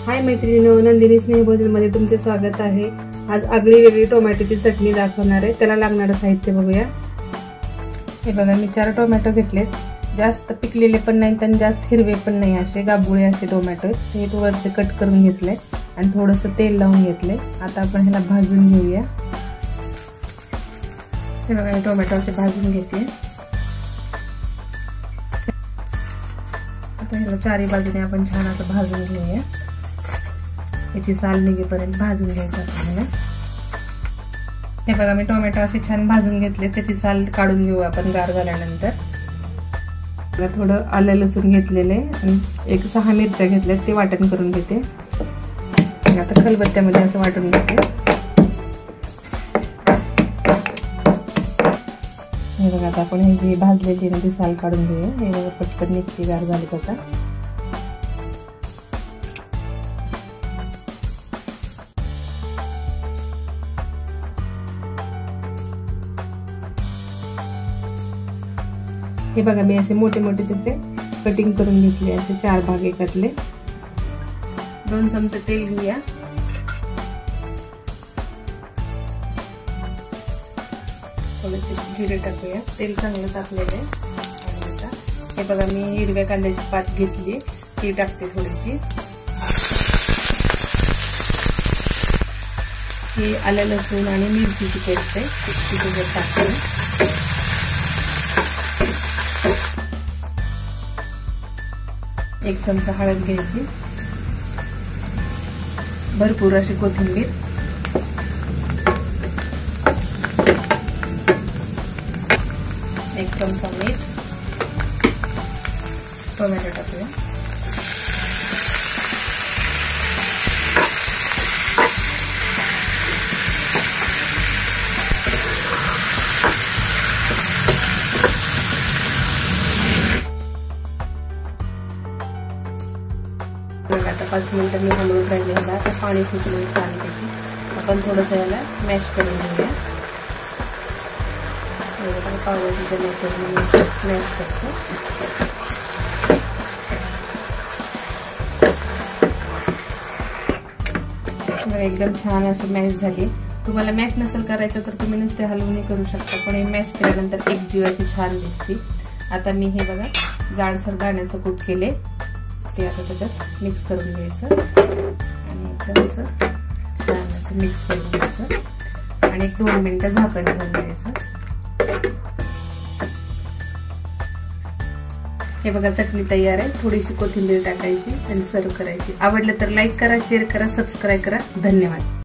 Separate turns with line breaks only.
हाय मैत्रिणींनो, नंदिनी स्नेहभोजन मध्ये तुमचे स्वागत आहे। आज आगळी वेगळी टोमॅटोची चटणी दाखवणार आहे। त्याला लागणारे साहित्य बघूया। हे बघा, मी 4 टोमॅटो घेतलेत। जास्त पिकलेले पण नाहीत आणि जास्त हिरवे पण नाही, असे गाबुळे असे टोमॅटो आहेत। हे वरचे कट करून घेतले आणि थोडंसं तेल लावून घेतले। आता आपण ह्याला भाजून घेऊया। हे बघा, मी टोमॅटो असे भाजून घेते। आता ह्याला चारी बाजूने आपण छान असं भाजून घेऊया। याची साल निघेपर्यंत भाजून घ्यायचं आपल्याला। हे बघा, मी टोमॅटो असे छान भाजून घेतले। त्याची साल काढून घेऊ आपण गार झाल्यानंतर। थोडं आलं लसूण घेतलेले आणि 6 मिरच्या घेतल्यात, ते वाटण करून घेते। आता खलबत्त्यामध्ये असं वाटून घेते। हे बघा, आता आपण हे जी भाजलेली ना ती साल काढून घेऊया। हे बघा, पटकन निघते गार झाली आता। हे बघा, मी असे मोठे मोठे त्याचे कटिंग करून घेतले। असे 4 भाग एकत्ले। 2 चमचे तेल घेऊया। थोडेसे जिरे टाकूया। तेल चांगलं तापलेलं आहे। हे बघा, मी हिरव्या कांद्याची पात घेतली, ती टाकते थोडीशी। ही आलं लसूण आणि मिरचीची पेस्ट आहे, ती त्याच्यात टाकते। एक चमचा हळद घ्यायची, भरपूर अशी कोथिंबीर, एक चमचा मीठ, टोमॅटो टाकूया। आता 5 मिनिटं मी हलवून राहिले ह्याला। आता पाणी सुटलं छान त्याची। आपण थोडंसं याला मॅश करून घेऊया। पावभाजीच्या मॅशरने मॅश करतो। एकदम छान अशी मॅश झाली। तुम्हाला मॅश नसेल करायचं तर तुम्ही नुसते हलवून करू शकता, पण हे मॅश केल्यानंतर एक जीव अशी छान दिसते। आता मी हे बघा जाडसर दाण्याचं कूट केले, ते आता त्याच्यात मिक्स करून घ्यायचं आणि एकदम असं छान असं मिक्स करून घ्यायचं आणि 2 मिनिटं झाकण ठेवून द्यायचं। हे बघा, चटणी तयार आहे। थोडीशी कोथिंबीर टाकायची आणि सर्व करायची। आवडलं तर लाईक करा, शेअर करा, सबस्क्राईब करा। धन्यवाद।